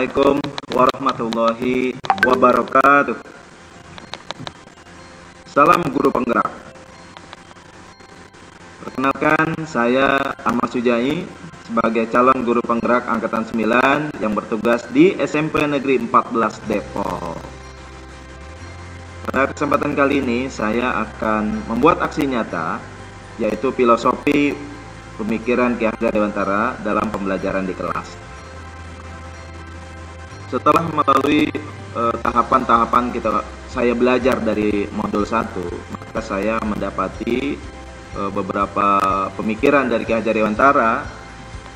Assalamualaikum warahmatullahi wabarakatuh. Salam guru penggerak. Perkenalkan, saya Ahmad Sujai sebagai calon guru penggerak angkatan 9 yang bertugas di SMP Negeri 14 Depok. Pada kesempatan kali ini saya akan membuat aksi nyata, yaitu filosofi pemikiran Ki Hajar Dewantara dalam pembelajaran di kelas. Setelah melalui tahapan-tahapan saya belajar dari modul 1, maka saya mendapati beberapa pemikiran dari Ki Hajar Dewantara,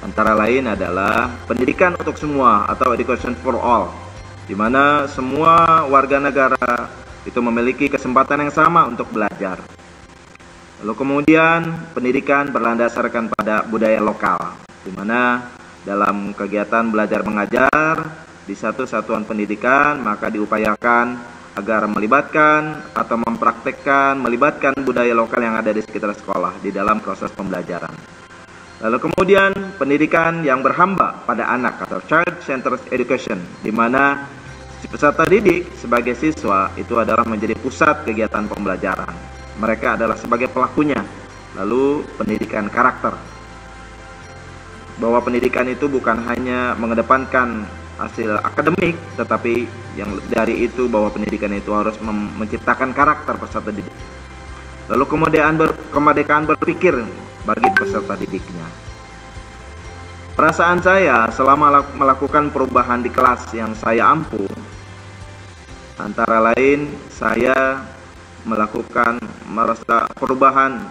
antara lain adalah pendidikan untuk semua atau education for all, di mana semua warga negara itu memiliki kesempatan yang sama untuk belajar. Lalu kemudian pendidikan berlandasarkan pada budaya lokal, di mana dalam kegiatan belajar mengajar di satu satuan pendidikan maka diupayakan agar melibatkan atau melibatkan budaya lokal yang ada di sekitar sekolah di dalam proses pembelajaran. Lalu kemudian pendidikan yang berhamba pada anak atau child-centered education, di mana si peserta didik sebagai siswa itu adalah menjadi pusat kegiatan pembelajaran. Mereka adalah sebagai pelakunya. Lalu pendidikan karakter, bahwa pendidikan itu bukan hanya mengedepankan hasil akademik, tetapi yang dari itu bahwa pendidikan itu harus menciptakan karakter peserta didik. Lalu kemerdekaan berpikir bagi peserta didiknya. Perasaan saya selama melakukan perubahan di kelas yang saya ampuh, antara lain saya melakukan perubahan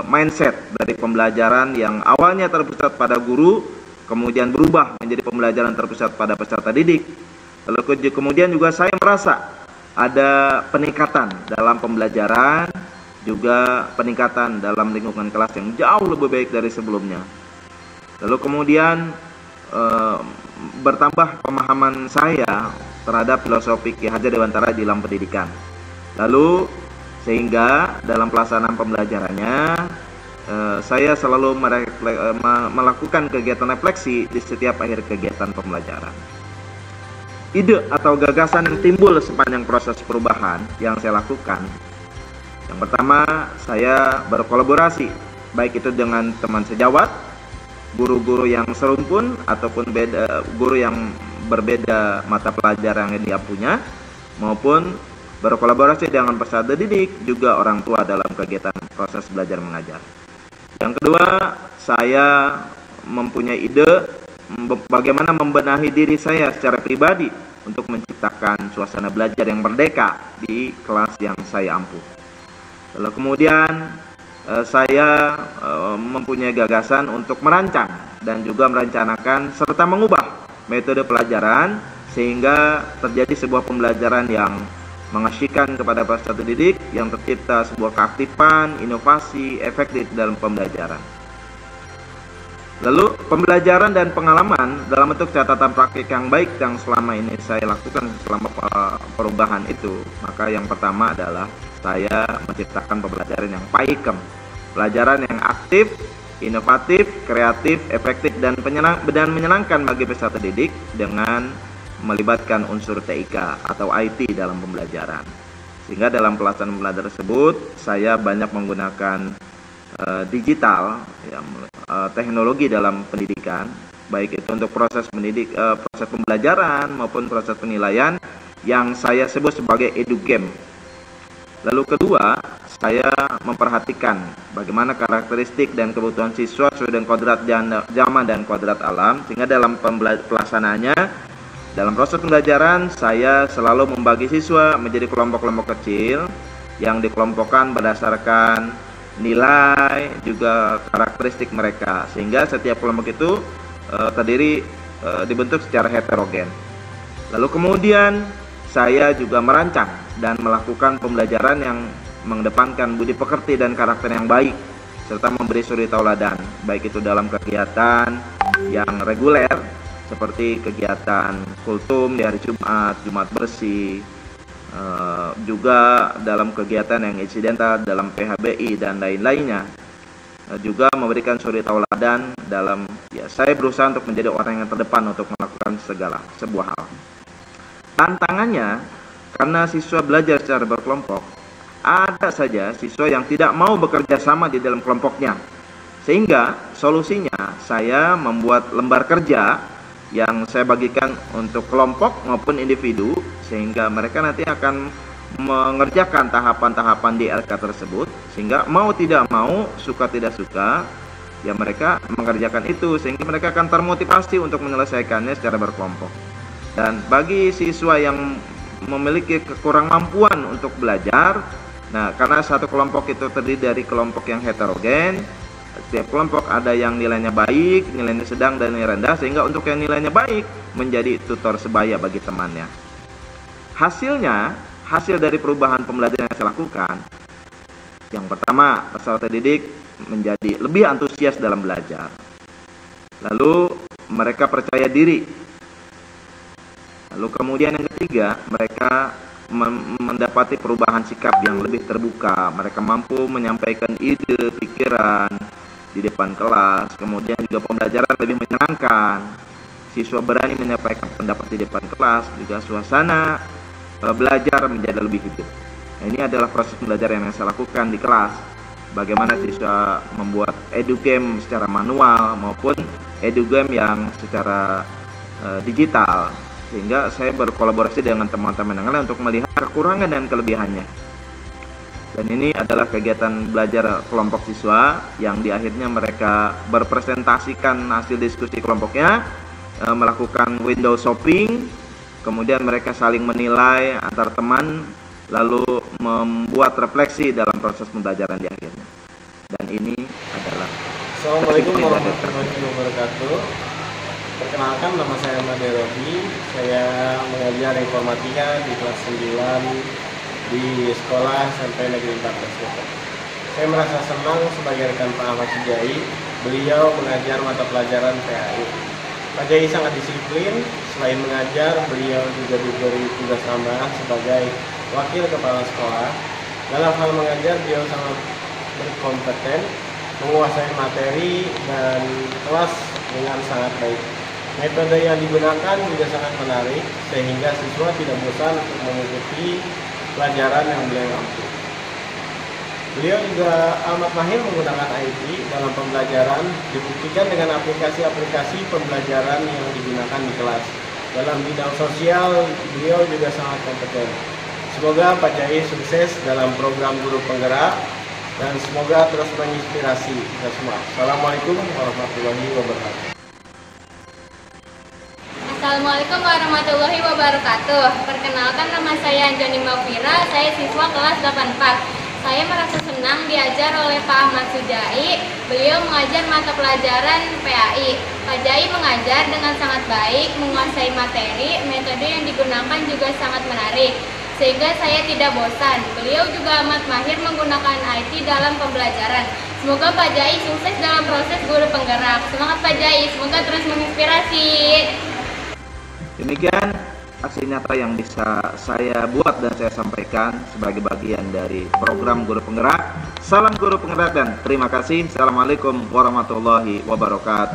mindset dari pembelajaran yang awalnya terpusat pada guru, kemudian berubah menjadi pembelajaran terpusat pada peserta didik. Lalu kemudian juga saya merasa ada peningkatan dalam pembelajaran, juga peningkatan dalam lingkungan kelas yang jauh lebih baik dari sebelumnya. Lalu kemudian bertambah pemahaman saya terhadap filosofi Ki Hajar Dewantara dalam pendidikan. Lalu sehingga dalam pelaksanaan pembelajarannya saya selalu melakukan kegiatan refleksi di setiap akhir kegiatan pembelajaran. Ide atau gagasan yang timbul sepanjang proses perubahan yang saya lakukan, yang pertama, saya berkolaborasi, baik itu dengan teman sejawat, guru-guru yang serumpun, ataupun guru yang berbeda mata pelajaran yang dia punya, maupun berkolaborasi dengan peserta didik, juga orang tua dalam kegiatan proses belajar mengajar. Yang kedua, saya mempunyai ide bagaimana membenahi diri saya secara pribadi untuk menciptakan suasana belajar yang merdeka di kelas yang saya ampuh. Lalu kemudian saya mempunyai gagasan untuk merancang dan juga merencanakan serta mengubah metode pelajaran sehingga terjadi sebuah pembelajaran yang mengasyikan kepada peserta didik, yang tercipta sebuah keaktifan, inovasi, efektif dalam pembelajaran. Lalu pembelajaran dan pengalaman dalam bentuk catatan praktik yang baik yang selama ini saya lakukan selama perubahan itu, maka yang pertama adalah saya menciptakan pembelajaran yang PAIKEM, pelajaran yang aktif, inovatif, kreatif, efektif, dan menyenangkan bagi peserta didik dengan melibatkan unsur TIK atau IT dalam pembelajaran. Sehingga dalam pelaksanaan pembelajaran tersebut saya banyak menggunakan digital, teknologi dalam pendidikan, baik itu untuk proses pembelajaran maupun proses penilaian yang saya sebut sebagai edugame. Lalu kedua, saya memperhatikan bagaimana karakteristik dan kebutuhan siswa sesuai dengan kodrat zaman dan kodrat alam, sehingga dalam pelaksanaannya dalam proses pembelajaran saya selalu membagi siswa menjadi kelompok-kelompok kecil yang dikelompokkan berdasarkan nilai juga karakteristik mereka, sehingga setiap kelompok itu dibentuk secara heterogen. Lalu kemudian saya juga merancang dan melakukan pembelajaran yang mengedepankan budi pekerti dan karakter yang baik, serta memberi suri tauladan, baik itu dalam kegiatan yang reguler seperti kegiatan kultum di hari Jumat, Jumat bersih, juga dalam kegiatan yang insidental dalam PHBI dan lain-lainnya. juga memberikan suri tauladan dalam saya berusaha untuk menjadi orang yang terdepan untuk melakukan sebuah hal. Tantangannya, karena siswa belajar secara berkelompok, ada saja siswa yang tidak mau bekerja sama di dalam kelompoknya. Sehingga solusinya saya membuat lembar kerja yang saya bagikan untuk kelompok maupun individu, sehingga mereka nanti akan mengerjakan tahapan-tahapan di LK tersebut, sehingga mau tidak mau, suka tidak suka, ya mereka mengerjakan itu, sehingga mereka akan termotivasi untuk menyelesaikannya secara berkelompok. Dan bagi siswa yang memiliki kekurang mampuan untuk belajar, nah karena satu kelompok itu terdiri dari kelompok yang heterogen, setiap kelompok ada yang nilainya baik, nilainya sedang, dan nilai rendah, sehingga untuk yang nilainya baik menjadi tutor sebaya bagi temannya. Hasil dari perubahan pembelajaran yang saya lakukan, yang pertama, peserta didik menjadi lebih antusias dalam belajar. Lalu mereka percaya diri. Lalu kemudian yang ketiga, mereka mendapati perubahan sikap yang lebih terbuka. Mereka mampu menyampaikan ide, pikiran di depan kelas. Kemudian juga pembelajaran lebih menyenangkan. Siswa berani menyampaikan pendapat di depan kelas. Juga suasana belajar menjadi lebih hidup. Nah, ini adalah proses pembelajaran yang saya lakukan di kelas. Bagaimana siswa membuat edugame secara manual maupun edugame yang secara digital, sehingga saya berkolaborasi dengan teman-teman yang lain untuk melihat kekurangan dan kelebihannya. Dan ini adalah kegiatan belajar kelompok siswa yang di akhirnya mereka berpresentasikan hasil diskusi kelompoknya, melakukan window shopping, kemudian mereka saling menilai antar teman, lalu membuat refleksi dalam proses pembelajaran di akhirnya. Dan ini adalah Assalamualaikum warahmatullahi wabarakatuh. Perkenalkan, nama saya Made Robi. Saya mengajar informatika di kelas 9 di sekolah SMP Negeri 4 Depok. Saya merasa senang sebagai rekan Pak Ahmad Sujai. Beliau mengajar mata pelajaran PAI. Pak Jai sangat disiplin. Selain mengajar, beliau juga diberi tugas tambahan sebagai wakil kepala sekolah. Dalam hal mengajar, beliau sangat berkompeten, menguasai materi dan kelas dengan sangat baik. Metode yang digunakan juga sangat menarik, sehingga siswa tidak bosan untuk mengikuti pelajaran yang beliau ambil. Beliau juga amat mahir menggunakan IT dalam pembelajaran, dibuktikan dengan aplikasi-aplikasi pembelajaran yang digunakan di kelas. Dalam bidang sosial, beliau juga sangat kompeten. Semoga Pak Jai sukses dalam program guru penggerak, dan semoga terus menginspirasi kita semua. Assalamualaikum warahmatullahi wabarakatuh. Assalamualaikum warahmatullahi wabarakatuh. Perkenalkan, nama saya Anjani Mafira, saya siswa kelas 84. Saya merasa senang diajar oleh Pak Ahmad Sujai. Beliau mengajar mata pelajaran PAI. Pak Jai mengajar dengan sangat baik, menguasai materi, metode yang digunakan juga sangat menarik, sehingga saya tidak bosan. Beliau juga amat mahir menggunakan IT dalam pembelajaran. Semoga Pak Jai sukses dalam proses guru penggerak. Semangat Pak Jai, semoga terus menginspirasi. Demikian aksi nyata yang bisa saya buat dan saya sampaikan sebagai bagian dari program Guru Penggerak. Salam Guru Penggerak dan terima kasih. Assalamualaikum warahmatullahi wabarakatuh.